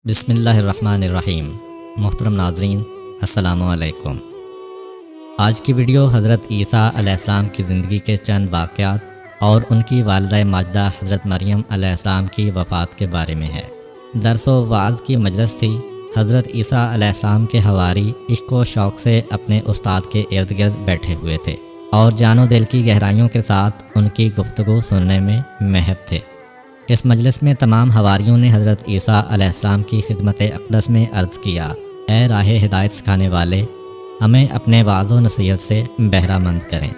بسم اللہ الرحمن الرحیم۔ محترم ناظرین، السلام علیکم۔ آج کی ویڈیو حضرت عیسیٰ علیہ السلام کی زندگی کے چند واقعات اور ان کی والدہ ماجدہ حضرت مریم علیہ السلام کی وفات کے بارے میں ہے۔ درس و وعظ کی مجلس تھی۔ حضرت عیسیٰ علیہ السلام کے حواری عشق و شوق سے اپنے استاد کے ارد گرد بیٹھے ہوئے تھے اور جان و دل کی گہرائیوں کے ساتھ ان کی گفتگو سننے میں محو تھے۔ اس مجلس میں تمام حواریوں نے حضرت عیسیٰ علیہ السلام کی خدمت اقدس میں عرض کیا، اے راہ ہدایت سکھانے والے، ہمیں اپنے وعظ و نصیحت سے بہرہ مند کریں۔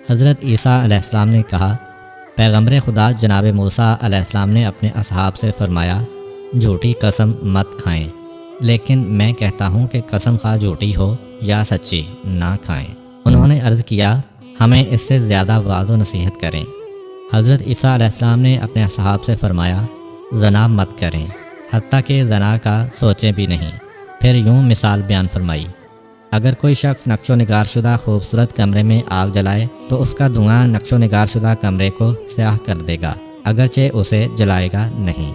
حضرت عیسیٰ علیہ السلام نے کہا، پیغمبر خدا جناب موسیٰ علیہ السلام نے اپنے اصحاب سے فرمایا، جھوٹی قسم مت کھائیں، لیکن میں کہتا ہوں کہ قسم خواہ جھوٹی ہو یا سچی نہ کھائیں۔ انہوں نے عرض کیا، ہمیں اس سے زیادہ وعظ و نصیحت کریں۔ حضرت عیسیٰ علیہ السلام نے اپنے اصحاب سے فرمایا، زنا مت کریں، حتیٰ کہ زنا کا سوچیں بھی نہیں۔ پھر یوں مثال بیان فرمائی، اگر کوئی شخص نقش و نگار شدہ خوبصورت کمرے میں آگ جلائے تو اس کا دھواں نقش و نگار شدہ کمرے کو سیاہ کر دے گا، اگرچہ اسے جلائے گا نہیں۔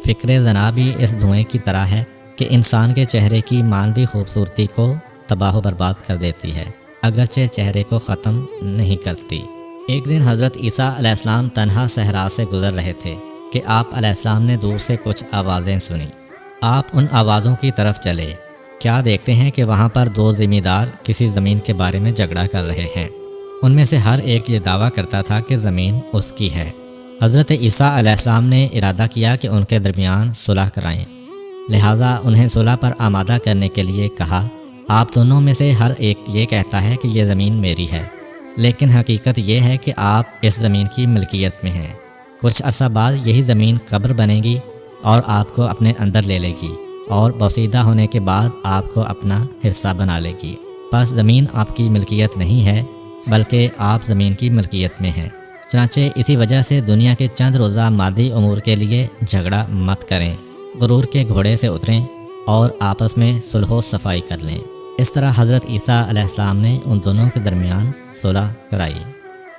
فکر زنا بھی اس دھوئیں کی طرح ہے کہ انسان کے چہرے کی مانوی خوبصورتی کو تباہ و برباد کر دیتی ہے، اگرچہ چہرے کو ختم نہیں کرتی۔ ایک دن حضرت عیسیٰ علیہ السلام تنہا صحرا سے گزر رہے تھے کہ آپ علیہ السلام نے دور سے کچھ آوازیں سنیں۔ آپ ان آوازوں کی طرف چلے، کیا دیکھتے ہیں کہ وہاں پر دو ذمہ دار کسی زمین کے بارے میں جھگڑا کر رہے ہیں۔ ان میں سے ہر ایک یہ دعویٰ کرتا تھا کہ زمین اس کی ہے۔ حضرت عیسیٰ علیہ السلام نے ارادہ کیا کہ ان کے درمیان صلح کرائیں، لہٰذا انہیں صلح پر آمادہ کرنے کے لیے کہا، آپ دونوں میں سے ہر ایک یہ کہتا ہے کہ یہ زمین میری ہے، لیکن حقیقت یہ ہے کہ آپ اس زمین کی ملکیت میں ہیں۔ کچھ عرصہ بعد یہی زمین قبر بنے گی اور آپ کو اپنے اندر لے لے گی، اور بوسیدہ ہونے کے بعد آپ کو اپنا حصہ بنا لے گی۔ پس زمین آپ کی ملکیت نہیں ہے، بلکہ آپ زمین کی ملکیت میں ہیں۔ چنانچہ اسی وجہ سے دنیا کے چند روزہ مادی امور کے لیے جھگڑا مت کریں، غرور کے گھوڑے سے اتریں اور آپس میں صلح و صفائی کر لیں۔ اس طرح حضرت عیسیٰ علیہ السلام نے ان دونوں کے درمیان صلح کرائی۔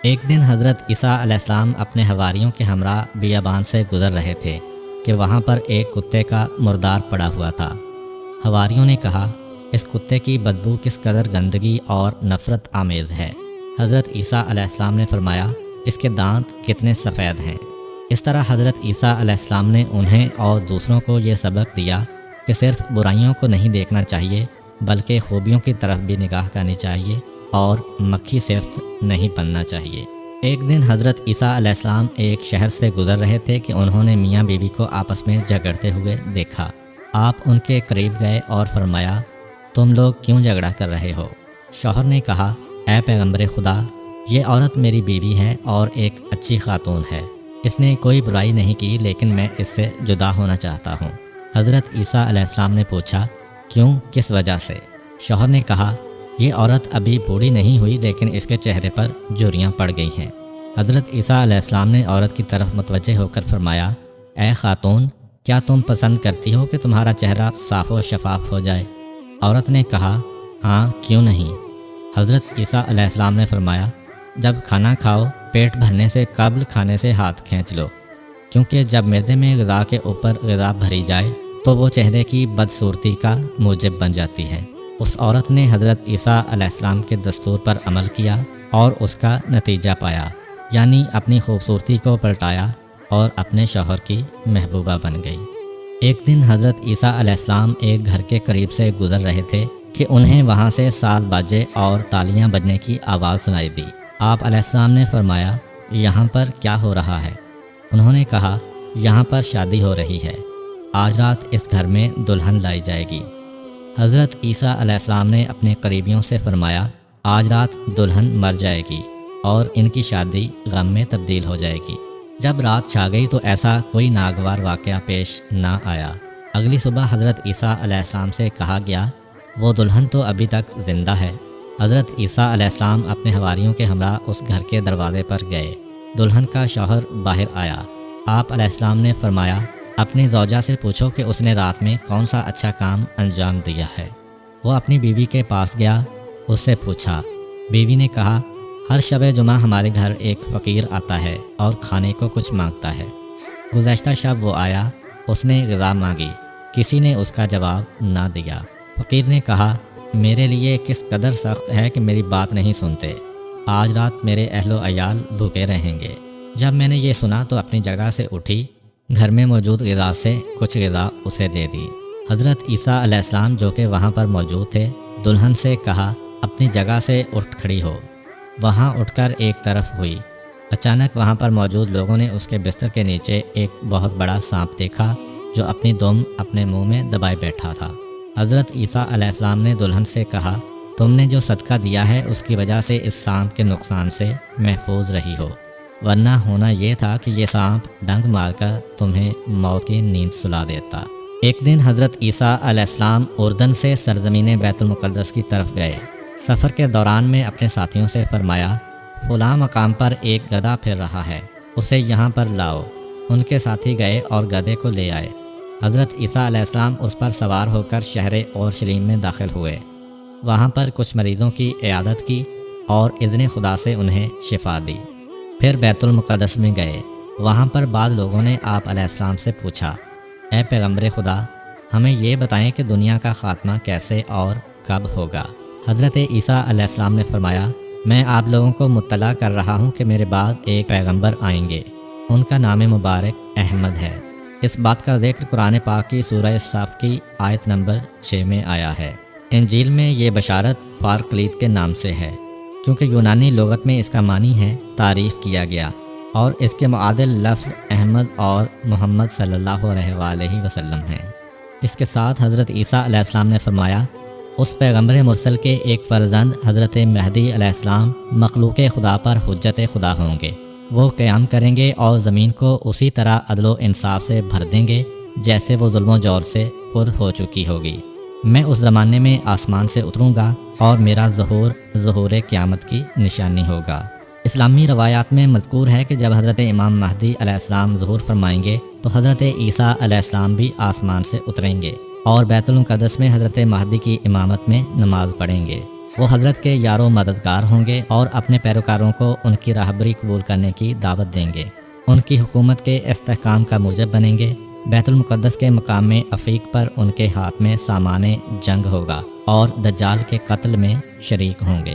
ایک دن حضرت عیسیٰ علیہ السلام اپنے حواریوں کے ہمراہ بیابان سے گزر رہے تھے کہ وہاں پر ایک کتے کا مردار پڑا ہوا تھا۔ حواریوں نے کہا، اس کتے کی بدبو کس قدر گندگی اور نفرت آمیز ہے۔ حضرت عیسیٰ علیہ السلام نے فرمایا، اس کے دانت کتنے سفید ہیں۔ اس طرح حضرت عیسیٰ علیہ السلام نے انہیں اور دوسروں کو یہ سبق دیا کہ صرف برائیوں کو نہیں دیکھنا چاہیے، بلکہ خوبیوں کی طرف بھی نگاہ کرنی چاہیے اور مکھی صفت نہیں بننا چاہیے۔ ایک دن حضرت عیسیٰ علیہ السلام ایک شہر سے گزر رہے تھے کہ انہوں نے میاں بیوی کو آپس میں جھگڑتے ہوئے دیکھا۔ آپ ان کے قریب گئے اور فرمایا، تم لوگ کیوں جھگڑا کر رہے ہو؟ شوہر نے کہا، اے پیغمبر خدا، یہ عورت میری بیوی ہے اور ایک اچھی خاتون ہے، اس نے کوئی برائی نہیں کی، لیکن میں اس سے جدا ہونا چاہتا ہوں۔ حضرت عیسیٰ علیہ السلام نے پوچھا، کیوں، کس وجہ سے؟ شوہر نے کہا، یہ عورت ابھی بوڑھی نہیں ہوئی، لیکن اس کے چہرے پر جھریاں پڑ گئی ہیں۔ حضرت عیسیٰ علیہ السلام نے عورت کی طرف متوجہ ہو کر فرمایا، اے خاتون، کیا تم پسند کرتی ہو کہ تمہارا چہرہ صاف و شفاف ہو جائے؟ عورت نے کہا، ہاں، کیوں نہیں؟ حضرت عیسیٰ علیہ السلام نے فرمایا، جب کھانا کھاؤ، پیٹ بھرنے سے قبل کھانے سے ہاتھ کھینچ لو، کیونکہ جب معدے میں غذا کے اوپر غذا بھری جائے تو وہ چہرے کی بدصورتی کا موجب بن جاتی ہے۔ اس عورت نے حضرت عیسیٰ علیہ السلام کے دستور پر عمل کیا اور اس کا نتیجہ پایا، یعنی اپنی خوبصورتی کو پلٹایا اور اپنے شوہر کی محبوبہ بن گئی۔ ایک دن حضرت عیسیٰ علیہ السلام ایک گھر کے قریب سے گزر رہے تھے کہ انہیں وہاں سے ساز باجے اور تالیاں بجنے کی آواز سنائی دی۔ آپ علیہ السلام نے فرمایا، یہاں پر کیا ہو رہا ہے؟ انہوں نے کہا، یہاں پر شادی ہو رہی ہے، آج رات اس گھر میں دلہن لائی جائے گی۔ حضرت عیسیٰ علیہ السلام نے اپنے قریبیوں سے فرمایا، آج رات دلہن مر جائے گی اور ان کی شادی غم میں تبدیل ہو جائے گی۔ جب رات چھا گئی تو ایسا کوئی ناگوار واقعہ پیش نہ آیا۔ اگلی صبح حضرت عیسیٰ علیہ السلام سے کہا گیا، وہ دلہن تو ابھی تک زندہ ہے۔ حضرت عیسیٰ علیہ السلام اپنے حواریوں کے ہمراہ اس گھر کے دروازے پر گئے۔ دلہن کا شوہر باہر آیا۔ آپ علیہ السلام نے فرمایا، اپنی زوجہ سے پوچھو کہ اس نے رات میں کون سا اچھا کام انجام دیا ہے۔ وہ اپنی بیوی کے پاس گیا، اس سے پوچھا۔ بیوی نے کہا، ہر شب جمعہ ہمارے گھر ایک فقیر آتا ہے اور کھانے کو کچھ مانگتا ہے۔ گزشتہ شب وہ آیا، اس نے غذا مانگی، کسی نے اس کا جواب نہ دیا۔ فقیر نے کہا، میرے لیے کس قدر سخت ہے کہ میری بات نہیں سنتے۔ آج رات میرے اہل و عیال بھوکے رہیں گے۔ جب میں نے یہ سنا تو اپنی جگہ سے اٹھی، گھر میں موجود غذا سے کچھ غذا اسے دے دی۔ حضرت عیسیٰ علیہ السلام جو کہ وہاں پر موجود تھے، دلہن سے کہا، اپنی جگہ سے اٹھ کھڑی ہو۔ وہاں اٹھ کر ایک طرف ہوئی۔ اچانک وہاں پر موجود لوگوں نے اس کے بستر کے نیچے ایک بہت بڑا سانپ دیکھا جو اپنی دم اپنے منہ میں دبائے بیٹھا تھا۔ حضرت عیسیٰ علیہ السلام نے دلہن سے کہا، تم نے جو صدقہ دیا ہے اس کی وجہ سے اس سانپ کے نقصان سے محفوظ رہی ہو، ورنہ ہونا یہ تھا کہ یہ سانپ ڈنگ مار کر تمہیں موت کی نیند سلا دیتا۔ ایک دن حضرت عیسیٰ علیہ السلام اردن سے سرزمین بیت المقدس کی طرف گئے۔ سفر کے دوران میں اپنے ساتھیوں سے فرمایا، فلاں مقام پر ایک گدھا پھر رہا ہے، اسے یہاں پر لاؤ۔ ان کے ساتھی گئے اور گدھے کو لے آئے۔ حضرت عیسیٰ علیہ السلام اس پر سوار ہو کر شہر اورشلیم میں داخل ہوئے۔ وہاں پر کچھ مریضوں کی عیادت کی اور اذن خدا سے انہیں شفا دی۔ پھر بیت المقدس میں گئے۔ وہاں پر بعض لوگوں نے آپ علیہ السلام سے پوچھا، اے پیغمبر خدا، ہمیں یہ بتائیں کہ دنیا کا خاتمہ کیسے اور کب ہوگا؟ حضرت عیسیٰ علیہ السلام نے فرمایا، میں آپ لوگوں کو مطلع کر رہا ہوں کہ میرے بعد ایک پیغمبر آئیں گے، ان کا نام مبارک احمد ہے۔ اس بات کا ذکر قرآن پاک کی سورہ صف کی آیت نمبر 6 میں آیا ہے۔ انجیل میں یہ بشارت پارکلیت کے نام سے ہے، کیونکہ یونانی لغت میں اس کا معنی ہے تعریف کیا گیا، اور اس کے معادل لفظ احمد اور محمد صلی اللہ علیہ وآلہ وسلم ہیں۔ اس کے ساتھ حضرت عیسیٰ علیہ السلام نے فرمایا، اس پیغمبر مرسل کے ایک فرزند حضرت مہدی علیہ السلام مخلوق خدا پر حجت خدا ہوں گے۔ وہ قیام کریں گے اور زمین کو اسی طرح عدل و انصاف سے بھر دیں گے جیسے وہ ظلم و جور سے پر ہو چکی ہوگی۔ میں اس زمانے میں آسمان سے اتروں گا اور میرا ظہور قیامت کی نشانی ہوگا۔ اسلامی روایات میں مذکور ہے کہ جب حضرت امام مہدی علیہ السلام ظہور فرمائیں گے تو حضرت عیسیٰ علیہ السلام بھی آسمان سے اتریں گے اور بیت المقدس میں حضرت مہدی کی امامت میں نماز پڑھیں گے۔ وہ حضرت کے یار و مددگار ہوں گے اور اپنے پیروکاروں کو ان کی راہبری قبول کرنے کی دعوت دیں گے، ان کی حکومت کے استحکام کا موجب بنیں گے۔ بیت المقدس کے مقام میں عفیق پر ان کے ہاتھ میں سامان جنگ ہوگا اور دجال کے قتل میں شریک ہوں گے۔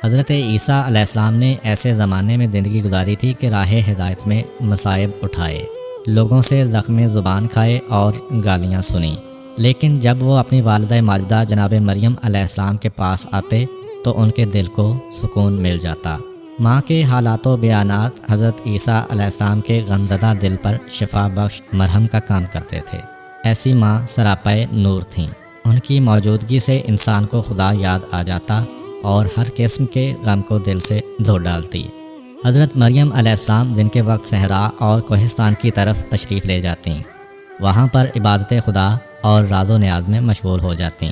حضرت عیسیٰ علیہ السلام نے ایسے زمانے میں زندگی گزاری تھی کہ راہ ہدایت میں مصائب اٹھائے، لوگوں سے زخم زبان کھائے اور گالیاں سنیں، لیکن جب وہ اپنی والدہ ماجدہ جناب مریم علیہ السلام کے پاس آتے تو ان کے دل کو سکون مل جاتا۔ ماں کے حالات و بیانات حضرت عیسیٰ علیہ السلام کے غمزدہ دل پر شفا بخش مرہم کا کام کرتے تھے۔ ایسی ماں سراپائے نور تھیں، ان کی موجودگی سے انسان کو خدا یاد آ جاتا اور ہر قسم کے غم کو دل سے دھو ڈالتی۔ حضرت مریم علیہ السلام دن کے وقت صحرا اور کوہستان کی طرف تشریف لے جاتی، وہاں پر عبادت خدا اور راز و نیاز میں مشغول ہو جاتی۔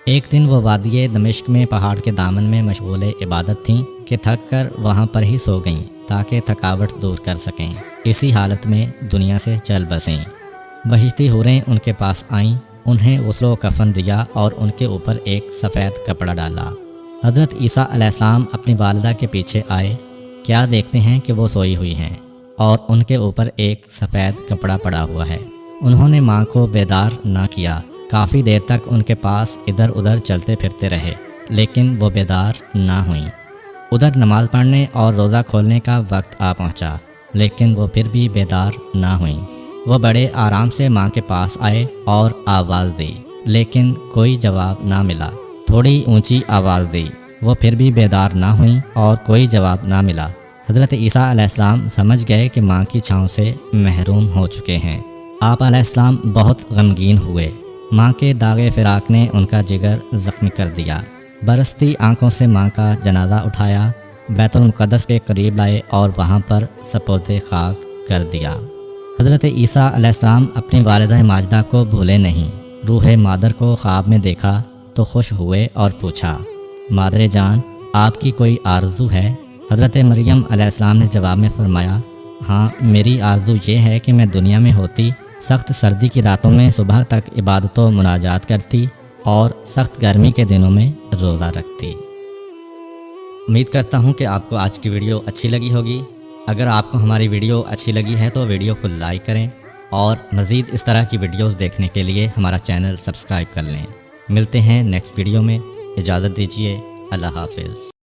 ایک دن وہ وادی دمشق میں پہاڑ کے دامن میں مشغول عبادت تھیں کہ تھک کر وہاں پر ہی سو گئیں تاکہ تھکاوٹ دور کر سکیں۔ اسی حالت میں دنیا سے چل بسیں۔ بہشتی حوریں ان کے پاس آئیں، انہیں غسل و کفن دیا اور ان کے اوپر ایک سفید کپڑا ڈالا۔ حضرت عیسیٰ علیہ السلام اپنی والدہ کے پیچھے آئے، کیا دیکھتے ہیں کہ وہ سوئی ہوئی ہیں اور ان کے اوپر ایک سفید کپڑا پڑا ہوا ہے۔ انہوں نے ماں کو بیدار نہ کیا، کافی دیر تک ان کے پاس ادھر ادھر چلتے پھرتے رہے، لیکن وہ بیدار نہ ہوئیں۔ ادھر نماز پڑھنے اور روزہ کھولنے کا وقت آ پہنچا، لیکن وہ پھر بھی بیدار نہ ہوئیں۔ وہ بڑے آرام سے ماں کے پاس آئے اور آواز دی، لیکن کوئی جواب نہ ملا۔ تھوڑی اونچی آواز دی، وہ پھر بھی بیدار نہ ہوئیں اور کوئی جواب نہ ملا۔ حضرت عیسیٰ علیہ السلام سمجھ گئے کہ ماں کی چھاؤں سے محروم ہو چکے ہیں۔ آپ علیہ السلام بہت غمگین ہوئے۔ ماں کے داغ فراق نے ان کا جگر زخمی کر دیا۔ برستی آنکھوں سے ماں کا جنازہ اٹھایا، بیت المقدس کے قریب لائے اور وہاں پر سپرد خاک کر دیا۔ حضرت عیسیٰ علیہ السلام اپنی والدہ ماجدہ کو بھولے نہیں۔ روح مادر کو خواب میں دیکھا تو خوش ہوئے اور پوچھا، مادر جان، آپ کی کوئی آرزو ہے؟ حضرت مریم علیہ السلام نے جواب میں فرمایا، ہاں، میری آرزو یہ ہے کہ میں دنیا میں ہوتی، سخت سردی کی راتوں میں صبح تک عبادت و مناجات کرتی اور سخت گرمی کے دنوں میں روزہ رکھتی۔ امید کرتا ہوں کہ آپ کو آج کی ویڈیو اچھی لگی ہوگی۔ اگر آپ کو ہماری ویڈیو اچھی لگی ہے تو ویڈیو کو لائک کریں اور مزید اس طرح کی ویڈیوز دیکھنے کے لیے ہمارا چینل سبسکرائب کر لیں۔ ملتے ہیں نیکسٹ ویڈیو میں، اجازت دیجیے، اللہ حافظ۔